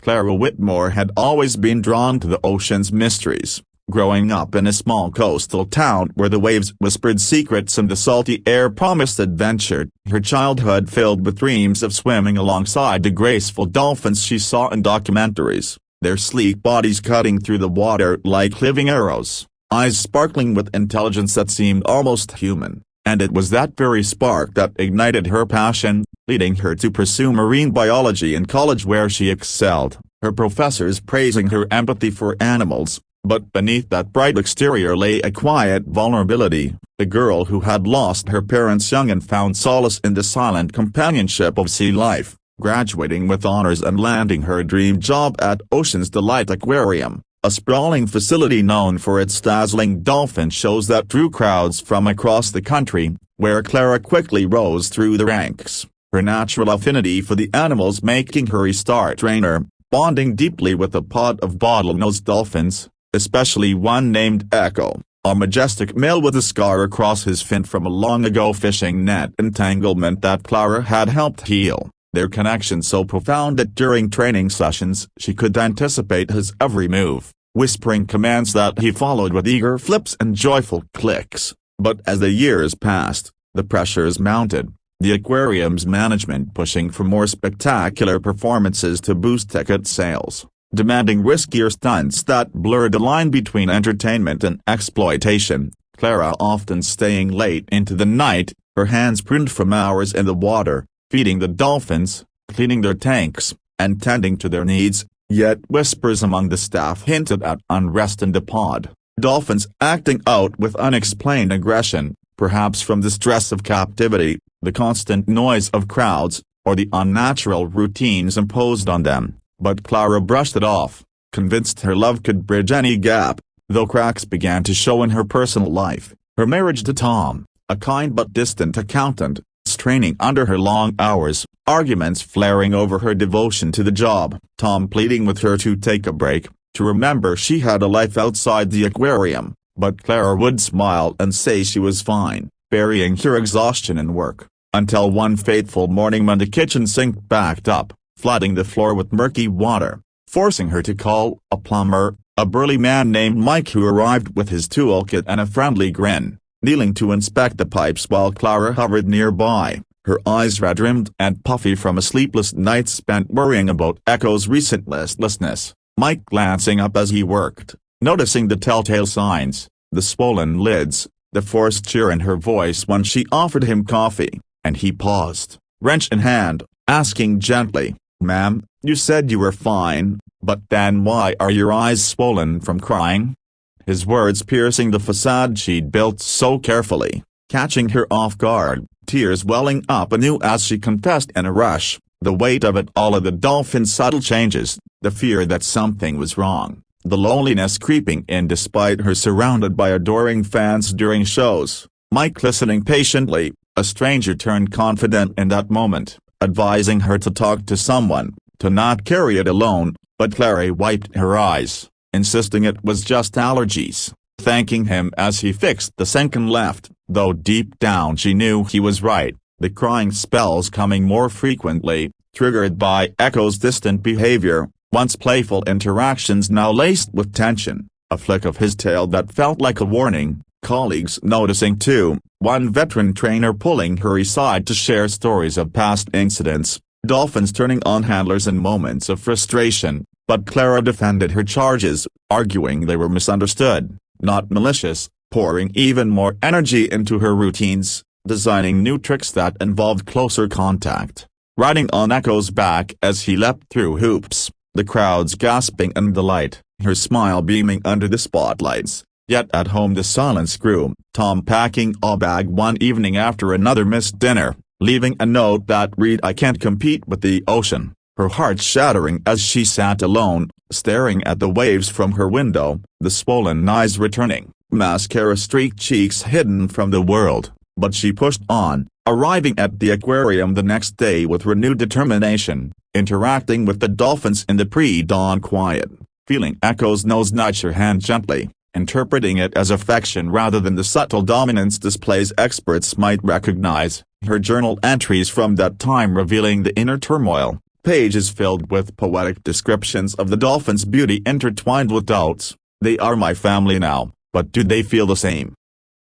Clara Whitmore had always been drawn to the ocean's mysteries, growing up in a small coastal town where the waves whispered secrets and the salty air promised adventure. Her childhood filled with dreams of swimming alongside the graceful dolphins she saw in documentaries, their sleek bodies cutting through the water like living arrows, eyes sparkling with intelligence that seemed almost human. And it was that very spark that ignited her passion, leading her to pursue marine biology in college where she excelled, her professors praising her empathy for animals. But beneath that bright exterior lay a quiet vulnerability, the girl who had lost her parents young and found solace in the silent companionship of sea life, graduating with honors and landing her dream job at Ocean's Delight Aquarium, a sprawling facility known for its dazzling dolphin shows that drew crowds from across the country, where Clara quickly rose through the ranks, her natural affinity for the animals making her a star trainer, bonding deeply with a pod of bottlenose dolphins, especially one named Echo, a majestic male with a scar across his fin from a long-ago fishing net entanglement that Clara had helped heal, their connection so profound that during training sessions she could anticipate his every move, whispering commands that he followed with eager flips and joyful clicks. But as the years passed, the pressures mounted, the aquarium's management pushing for more spectacular performances to boost ticket sales, demanding riskier stunts that blurred the line between entertainment and exploitation. Clara often staying late into the night, her hands pruned from hours in the water, feeding the dolphins, cleaning their tanks, and tending to their needs, yet whispers among the staff hinted at unrest in the pod, dolphins acting out with unexplained aggression, perhaps from the stress of captivity, the constant noise of crowds, or the unnatural routines imposed on them. But Clara brushed it off, convinced her love could bridge any gap, though cracks began to show in her personal life. Her marriage to Tom, a kind but distant accountant, straining under her long hours, arguments flaring over her devotion to the job, Tom pleading with her to take a break, to remember she had a life outside the aquarium, but Clara would smile and say she was fine, burying her exhaustion in work, until one fateful morning when the kitchen sink backed up, flooding the floor with murky water, forcing her to call a plumber, a burly man named Mike who arrived with his toolkit and a friendly grin, kneeling to inspect the pipes while Clara hovered nearby, her eyes red-rimmed and puffy from a sleepless night spent worrying about Echo's recent listlessness, Mike glancing up as he worked, noticing the telltale signs, the swollen lids, the forced cheer in her voice when she offered him coffee, and he paused, wrench in hand, asking gently, "Ma'am, you said you were fine, but then why are your eyes swollen from crying?" His words piercing the facade she'd built so carefully, catching her off guard, tears welling up anew as she confessed in a rush, the weight of it all, of the dolphin's subtle changes, the fear that something was wrong, the loneliness creeping in despite her surrounded by adoring fans during shows. Mike listening patiently, a stranger turned confident in that moment, advising her to talk to someone, to not carry it alone, but Clara wiped her eyes, insisting it was just allergies, thanking him as he fixed the sink and left, though deep down she knew he was right, the crying spells coming more frequently, triggered by Echo's distant behavior, once playful interactions now laced with tension, a flick of his tail that felt like a warning, colleagues noticing too, one veteran trainer pulling her aside to share stories of past incidents, dolphins turning on handlers in moments of frustration, but Clara defended her charges, arguing they were misunderstood, not malicious, pouring even more energy into her routines, designing new tricks that involved closer contact, riding on Echo's back as he leapt through hoops, the crowds gasping in delight, her smile beaming under the spotlights. Yet at home the silence grew, Tom packing a bag one evening after another missed dinner, leaving a note that read, "I can't compete with the ocean," her heart shattering as she sat alone, staring at the waves from her window, the swollen eyes returning, mascara-streaked cheeks hidden from the world, but she pushed on, arriving at the aquarium the next day with renewed determination, interacting with the dolphins in the pre-dawn quiet, feeling Echo's nose nudge her hand gently, interpreting it as affection rather than the subtle dominance displays experts might recognize, her journal entries from that time revealing the inner turmoil, pages filled with poetic descriptions of the dolphin's beauty intertwined with doubts. They are my family now, but do they feel the same?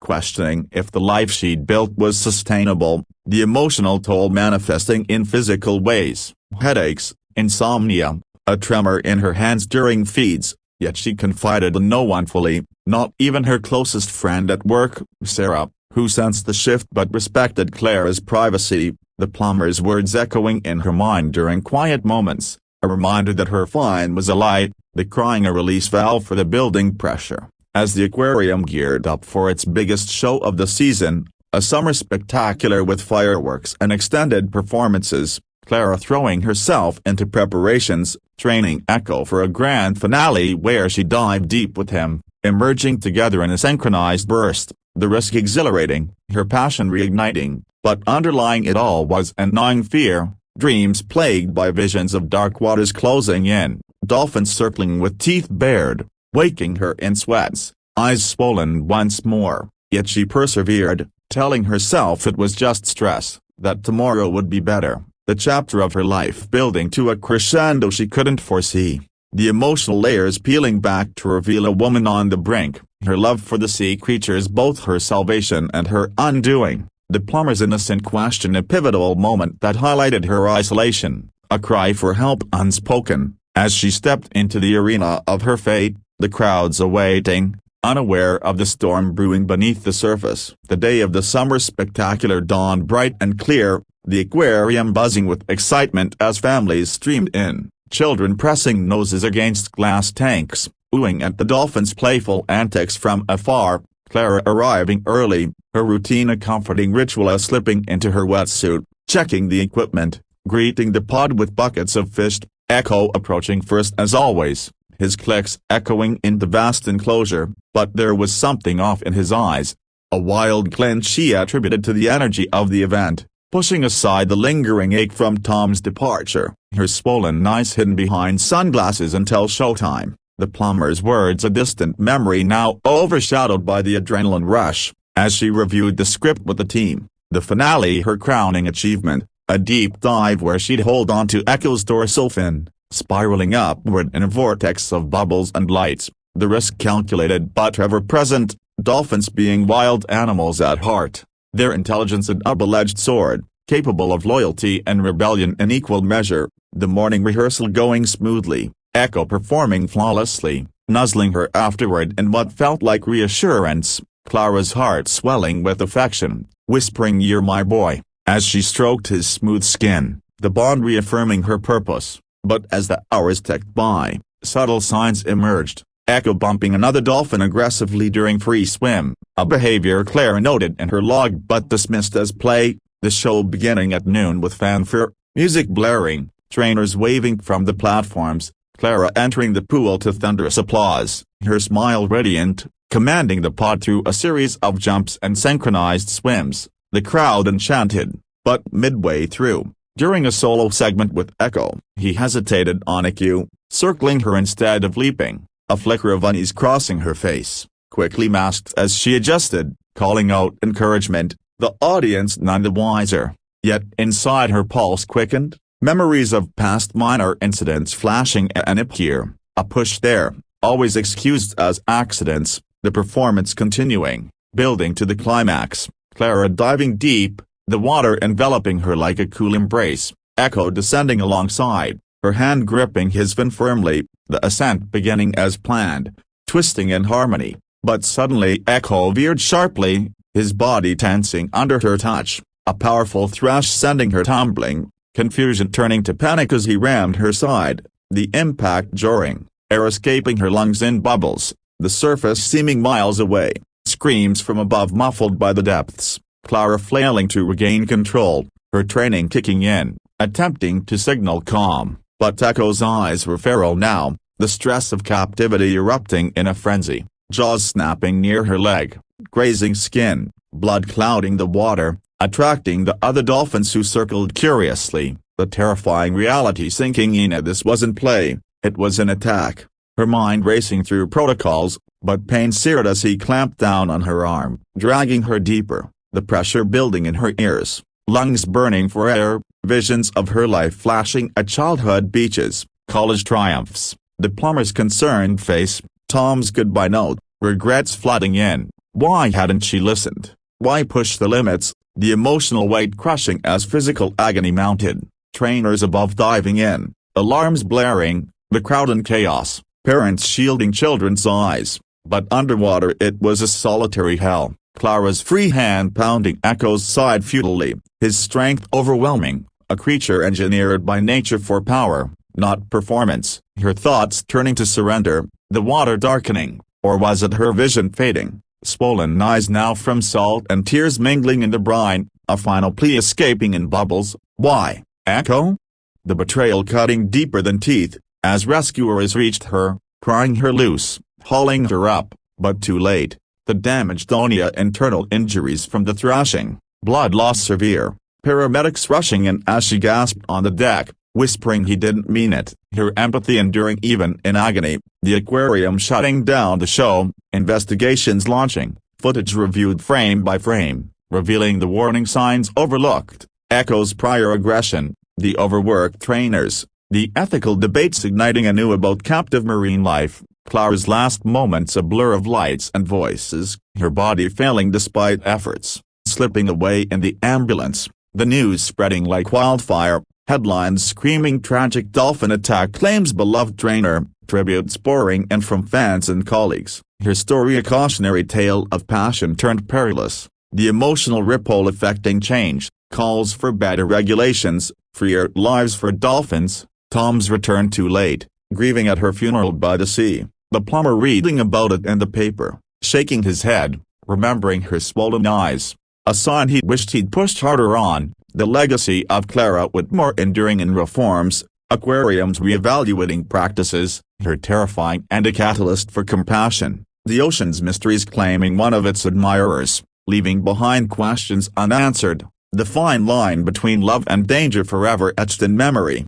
Questioning if the life she'd built was sustainable, the emotional toll manifesting in physical ways, headaches, insomnia, a tremor in her hands during feeds, yet she confided in no one fully, not even her closest friend at work, Sarah, who sensed the shift but respected Clara's privacy, the plumber's words echoing in her mind during quiet moments, a reminder that her find was a light, the crying a release valve for the building pressure. As the aquarium geared up for its biggest show of the season, a summer spectacular with fireworks and extended performances, Clara throwing herself into preparations, training Echo for a grand finale where she dived deep with him, emerging together in a synchronized burst, the risk exhilarating, her passion reigniting, but underlying it all was a gnawing fear, dreams plagued by visions of dark waters closing in, dolphins circling with teeth bared, waking her in sweats, eyes swollen once more, yet she persevered, telling herself it was just stress, that tomorrow would be better, the chapter of her life building to a crescendo she couldn't foresee, the emotional layers peeling back to reveal a woman on the brink, her love for the sea creatures both her salvation and her undoing, the plumber's innocent question a pivotal moment that highlighted her isolation, a cry for help unspoken, as she stepped into the arena of her fate, the crowds awaiting, unaware of the storm brewing beneath the surface. The day of the summer spectacular dawned bright and clear, the aquarium buzzing with excitement as families streamed in, children pressing noses against glass tanks, oohing at the dolphins' playful antics from afar, Clara arriving early, her routine a comforting ritual as slipping into her wetsuit, checking the equipment, greeting the pod with buckets of fish, Echo approaching first as always, his clicks echoing in the vast enclosure, but there was something off in his eyes, a wild glint she attributed to the energy of the event, pushing aside the lingering ache from Tom's departure, her swollen eyes hidden behind sunglasses until showtime, the plumber's words a distant memory now overshadowed by the adrenaline rush, as she reviewed the script with the team, the finale her crowning achievement, a deep dive where she'd hold on to Echo's dorsal fin, spiraling upward in a vortex of bubbles and lights, the risk calculated but ever-present, dolphins being wild animals at heart, their intelligence a double-edged sword, capable of loyalty and rebellion in equal measure, the morning rehearsal going smoothly, Echo performing flawlessly, nuzzling her afterward in what felt like reassurance, Clara's heart swelling with affection, whispering "You're my boy," as she stroked his smooth skin, the bond reaffirming her purpose. But as the hours ticked by, subtle signs emerged, Echo bumping another dolphin aggressively during free swim, a behavior Clara noted in her log but dismissed as play, the show beginning at noon with fanfare, music blaring, trainers waving from the platforms, Clara entering the pool to thunderous applause, her smile radiant, commanding the pod through a series of jumps and synchronized swims, the crowd enchanted, but midway through, during a solo segment with Echo, he hesitated on a cue, circling her instead of leaping, a flicker of unease crossing her face, quickly masked as she adjusted, calling out encouragement, the audience none the wiser, yet inside her pulse quickened, memories of past minor incidents flashing an ip here, a push there, always excused as accidents, the performance continuing, building to the climax, Clara diving deep, the water enveloping her like a cool embrace, Echo descending alongside, her hand gripping his fin firmly, the ascent beginning as planned, twisting in harmony, but suddenly Echo veered sharply, his body tensing under her touch, a powerful thrash sending her tumbling, confusion turning to panic as he rammed her side, the impact jarring, air escaping her lungs in bubbles, the surface seeming miles away, screams from above muffled by the depths. Clara flailing to regain control, her training kicking in, attempting to signal calm, but Echo's eyes were feral now, the stress of captivity erupting in a frenzy, jaws snapping near her leg, grazing skin, blood clouding the water, attracting the other dolphins who circled curiously, the terrifying reality sinking in. This wasn't play, it was an attack, her mind racing through protocols, but pain seared as he clamped down on her arm, dragging her deeper. The pressure building in her ears, lungs burning for air, visions of her life flashing at childhood beaches, college triumphs, the plumber's concerned face, Tom's goodbye note, regrets flooding in. Why hadn't she listened? Why push the limits? The emotional weight crushing as physical agony mounted, trainers above diving in, alarms blaring, the crowd in chaos, parents shielding children's eyes, but underwater it was a solitary hell. Clara's free hand pounding echoes sighed futilely, his strength overwhelming, a creature engineered by nature for power, not performance, her thoughts turning to surrender, the water darkening, or was it her vision fading? Swollen eyes now from salt and tears mingling in the brine, a final plea escaping in bubbles. Why, Echo? The betrayal cutting deeper than teeth, as rescuers reached her, prying her loose, hauling her up, but too late. The damaged Onia internal injuries from the thrashing, blood loss severe, paramedics rushing in as she gasped on the deck, whispering he didn't mean it, her empathy enduring even in agony, the aquarium shutting down the show, investigations launching, footage reviewed frame by frame, revealing the warning signs overlooked, Echo's prior aggression, the overworked trainers, the ethical debates igniting anew about captive marine life, Clara's last moments a blur of lights and voices, her body failing despite efforts, slipping away in the ambulance, the news spreading like wildfire. Headlines screaming tragic dolphin attack claims beloved trainer, tributes pouring in from fans and colleagues, her story a cautionary tale of passion turned perilous, the emotional ripple affecting change, calls for better regulations, freer lives for dolphins, Tom's return too late, grieving at her funeral by the sea, the plumber reading about it in the paper, shaking his head, remembering her swollen eyes, a sign he wished he'd pushed harder on. The legacy of Clara Whitmore enduring in reforms, aquariums reevaluating practices, her terrifying and a catalyst for compassion, the ocean's mysteries claiming one of its admirers, leaving behind questions unanswered, the fine line between love and danger forever etched in memory.